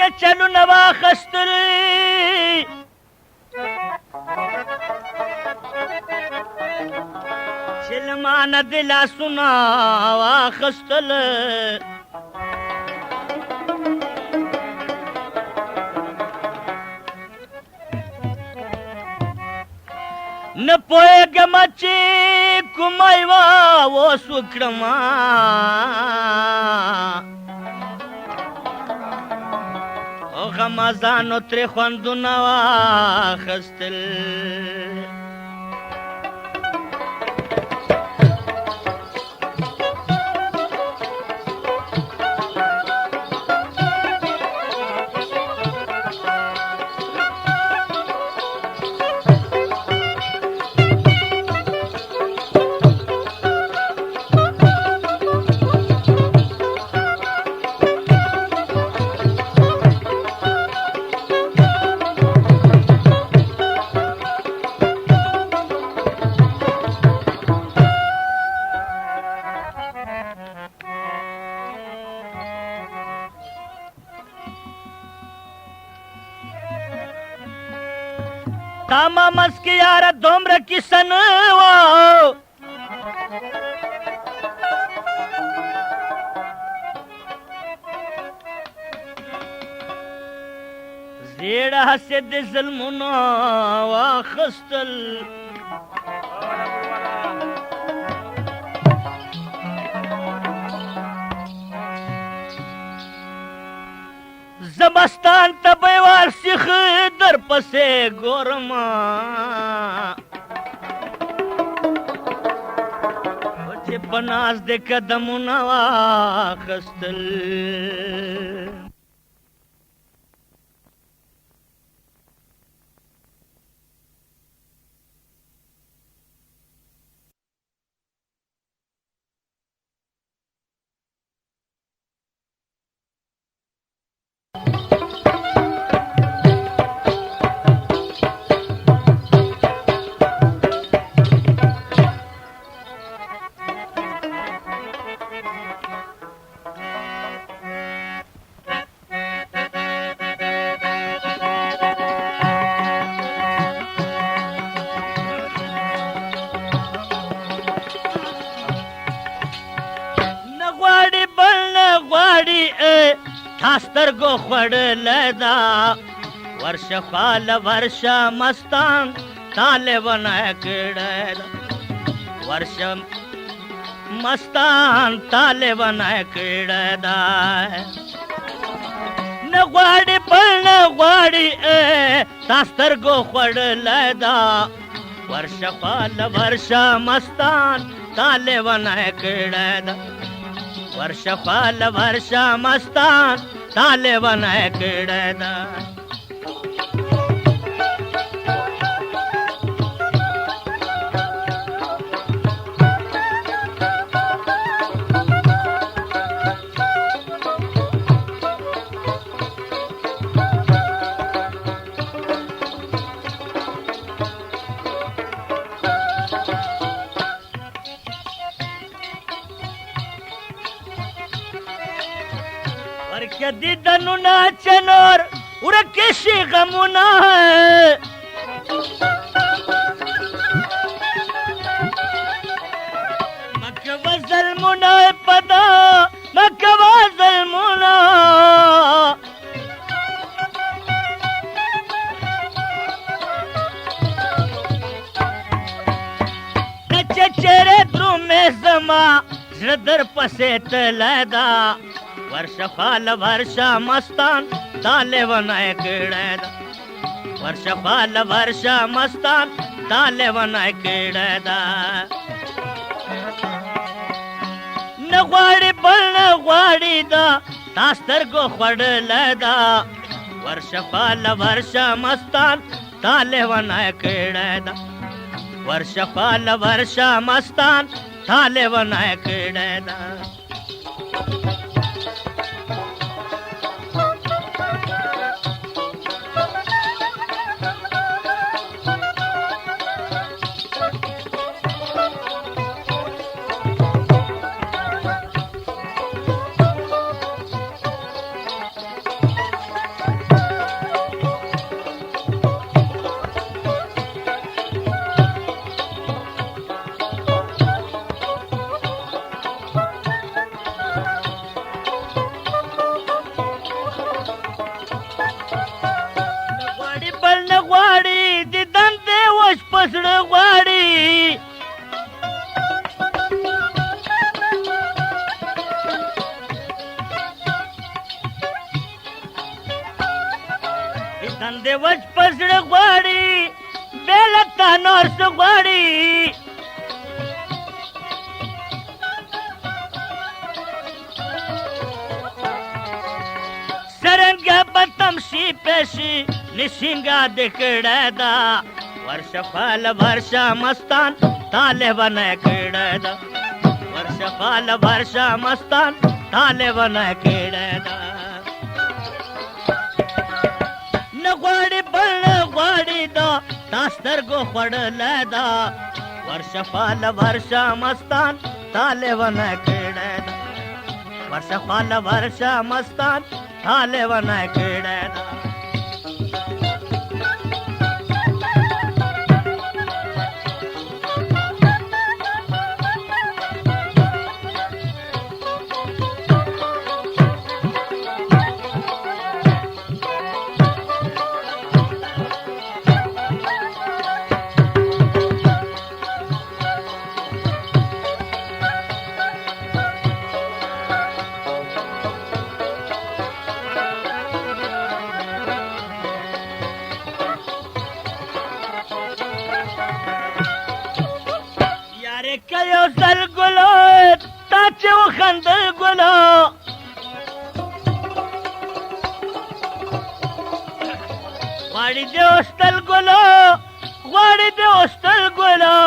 के चलू नवा खस्तर चिलमान दिला सुनावा खस्तल न पोएग मची कुमाईवा वो सुक्रमा ओ गमजानो त्रे खंदुनवा खस्तल तामा मस्की यार दोमर किसन वो जेड़ा से दिल मुना वा खस्तल जबस्तान तबेवार सिख दर पसे गोरमा मुझे पनाज दे कदम नवा खस्तल खास्तर गो खड़ लदा वर्ष फाल वर्ष मस्तान ताले बनाए किड़दा वर्ष मस्तान ताले बनाए किड़दा न ग्वाड़ी पल न ग्वाड़ी खास्तर गो खड़ लदा वर्ष फाल वर्ष मस्तान ताले बनाए किड़दा वर्ष फाल वर्ष मस्तान ताले बनाए किड़दा यदि दनु ना चनोर उर किसी गमुना है मकवा ज़ल्मुना पदा मकवा ज़ल्मुना कच्चे चेहरे द्रुमे जमा जदर पसे तलदा वर्ष फाल वर्ष मस्तान ताले बनाए किड़दा वर्ष फाल वर्ष मस्तान ताले बनाए किड़दा न ग्वाड़ी बल न ग्वाड़ी दा तास्तर को खड़ लदा वर्ष फाल वर्ष मस्तान ताले बनाए किड़दा वर्ष फाल वर्ष मस्तान ताले बनाए किड़दा پسړ غواړي دندې وچ پسړ غواړي بیلتا نور څه غواړي سرنګه به تمشي پیشي نشینګه د کړه دا ورشفال ورشا مستان طالبانه کړه دا ورشفال ورشا مستان طالبانه کړه دا نغواړي بل غواړي دا تاسترګو خړل دا ورشفال ورشا مستان طالبانه کړه دا ورشفال ورشا مستان طالبانه کړه دا کيو سل ګلو تا چې وخندل ګلو غواړي دې اوستل ګلو غواړي دې اوستل ګلو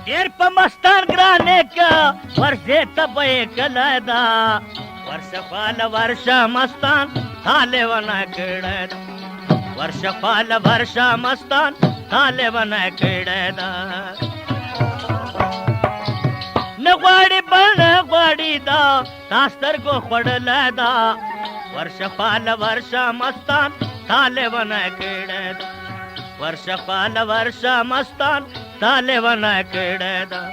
ډېر په مستان ګرانې کا ورځې ته به یې کله دا ورشفال ورشا مستان طالبانه کړه دا ورشفال ورشا مستان طالبانه کړه دا نه غواړي بل نه غواړي دا تاسترګو خړل دا ورشفال ورشا مستان طالبانه کړه دا ورشفال ورشا مستان طالبانه کړه دا